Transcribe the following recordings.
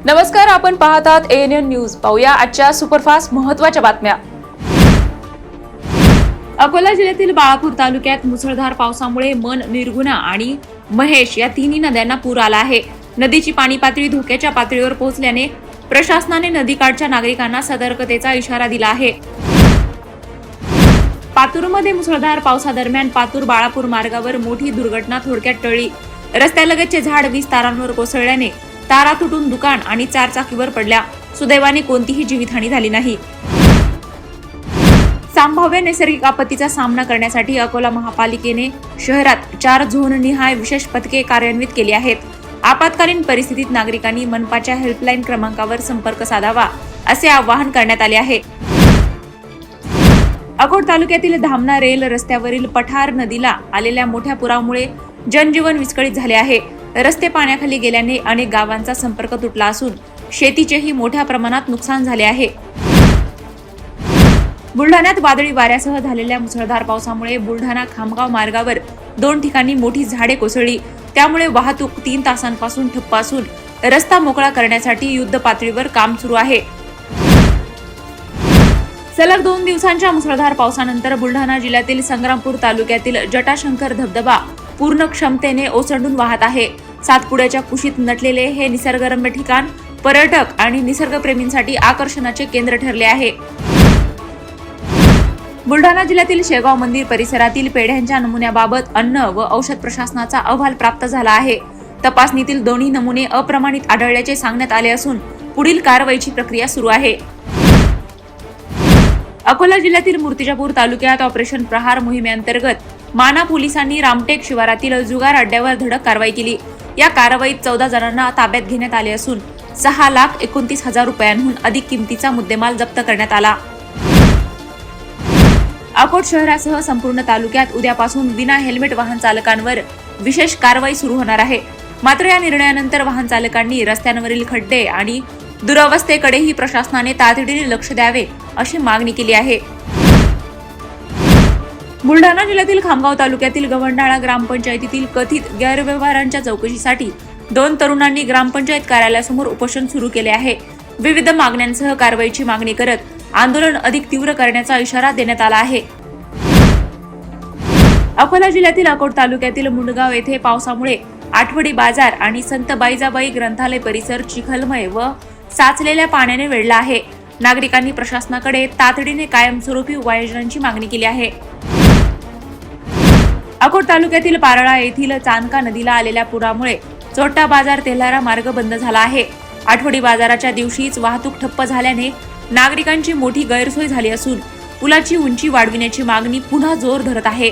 नमस्कार, आपण पाहतात ANN न्यूज। पाहूया आजच्या सुपरफास्ट महत्त्वाच्या बातम्या। अकोला जिल्ह्यातील बाळापूर तालुक्यात मुसळधार पावसामुळे मन, निर्गुणा आणि महेश या तिन्ही नद्यांना पूर आला आहे। नदीची पाणी पातळी धोक्याच्या पातळीवर पोहोचल्याने प्रशासनाने नदीकाठच्या नागरिकांना सतर्कतेचा इशारा दिला आहे। पातूरमध्ये मुसळधार पावसादरम्यान पातूर बाळापूर मार्गावर मोठी दुर्घटना थोडक्यात टळली। रस्त्यालगतचे झाड 20 तारांवर कोसळल्याने तारा तुटून दुकान आणि चारचाकीवर पडल्या। सुदैवाने कोणतीही जीवितहानी झाली नाही। संभाव्य नैसर्गिक आपत्तीचा सामना करण्यासाठी अकोला महापालिकेने शहरात 4 झोननिहाय विशेष पथके कार्यान्वित केली आहेत। आपत्कालीन परिस्थितीत नागरिकांनी मनपाच्या हेल्पलाईन क्रमांकावर संपर्क साधावा असे आवाहन करण्यात आले आहे। अकोट तालुक्यातील धामणा रेल रस्त्यावरील पठार नदीला आलेल्या मोठ्या पुरामुळे जनजीवन विस्कळीत झाले आहे। रस्ते पाण्याखाली गेल्याने अनेक गावांचा संपर्क तुटला असून शेतीचेही मोठ्या प्रमाणात नुकसान झाले आहे। बुलढाण्यात वादळी वाऱ्यासह झालेल्या मुसळधार पावसामुळे बुलढाणा खामगाव मार्गावर 2 ठिकाणी मोठी झाडे कोसळली। त्यामुळे वाहतूक 3 तासांपासून ठप्प असून रस्ता मोकळा करण्यासाठी युद्ध पातळीवर काम सुरू आहे। सलग 2 दिवसांच्या मुसळधार पावसानंतर बुलढाणा जिल्ह्यातील संग्रामपूर तालुक्यातील जटाशंकर धबधबा पूर्ण क्षमतेने ओसंडून वाहत आहे। सातपुड्याच्या कुशीत नटलेले हे निसर्गरम्य ठिकाण पर्यटक आणि निसर्गप्रेमींसाठी आकर्षणाचे केंद्र ठरले आहे। बुलढाणा जिल्ह्यातील शेगाव मंदिर परिसरातील पेढ्यांच्या नमुन्याबाबत अन्न व औषध प्रशासनाचा अहवाल प्राप्त झाला आहे। तपासणीतील दोन्ही नमुने अप्रमाणित आढळल्याचे सांगण्यात आले असून पुढील कारवाईची प्रक्रिया सुरू आहे। अकोला जिल्ह्यातील मूर्तिजापूर तालुक्यात ऑपरेशन प्रहार मोहिमेअंतर्गत माना पोलिसांनी रामटेक शिवारातील जुगार अड्ड्यावर धडक कारवाई केली। या कारवाईत 14 जणांना ताब्यात घेण्यात आले असून 6,29,000 रुपयांहून अधिक किमतीचा मुद्देमाल जप्त करण्यात आला। अकोट शहरासह संपूर्ण तालुक्यात उद्यापासून विना हेल्मेट वाहन चालकांवर विशेष कारवाई सुरू होणार आहे। मात्र या निर्णयानंतर वाहन चालकांनी रस्त्यांवरील खड्डे आणि दुरवस्थेकडेही प्रशासनाने तातडीने लक्ष द्यावे अशी मागणी केली आहे। बुलढाणा जिल्ह्यातील खामगाव तालुक्यातील गव्हांडाळा ग्रामपंचायतीतील कथित गैरव्यवहारांच्या चौकशीसाठी 2 तरुणांनी ग्रामपंचायत कार्यालयासमोर उपोषण सुरू केले आहे। विविध मागण्यांसह कारवाईची मागणी करत आंदोलन अधिक तीव्र करण्याचा इशारा देण्यात आला आहे। अकोला जिल्ह्यातील अकोट तालुक्यातील मुंडगाव येथे पावसामुळे आठवडी बाजार आणि संत बाईजाबाई ग्रंथालय परिसर चिखलमय व साचलेल्या पाण्याने वेढला आहे। नागरिकांनी प्रशासनाकडे तातडीने कायमस्वरूपी उपाययोजनांची मागणी केली आहे। अकोट तालुक्यातील पारळा येथील चांदका नदीला आलेल्या पुरामुळे चोट्टा बाजार तेल्हारा मार्ग बंद झाला आहे। आठवडी बाजाराच्या दिवशीच वाहतूक ठप्प झाल्याने नागरिकांची मोठी गैरसोय झाली असून पुलाची उंची वाढविण्याची मागणी पुन्हा जोर धरत आहे।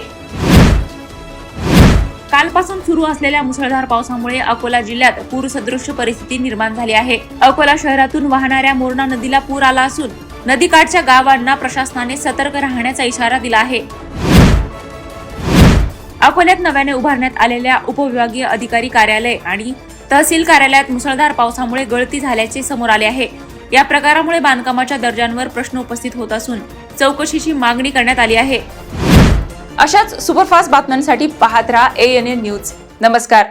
कालपासून सुरू असलेल्या मुसळधार पावसामुळे अकोला जिल्ह्यात पूरसदृश परिस्थिती निर्माण झाली आहे। अकोला शहरातून वाहणाऱ्या मोरणा नदीला पूर आला असून नदीकाठच्या गावांना प्रशासनाने सतर्क राहण्याचा इशारा दिला आहे। अकोल्यात नव्याने उभारण्यात आलेल्या उपविभागीय अधिकारी कार्यालय आणि तहसील कार्यालयात मुसळधार पावसामुळे गळती झाल्याचे समोर आले आहे। या प्रकारामुळे बांधकामाच्या दर्जांवर प्रश्न उपस्थित होत असून चौकशीची मागणी करण्यात आली आहे। अशाच सुपरफास्ट बातम्यांसाठी पाहत रहा ANN न्यूज। नमस्कार।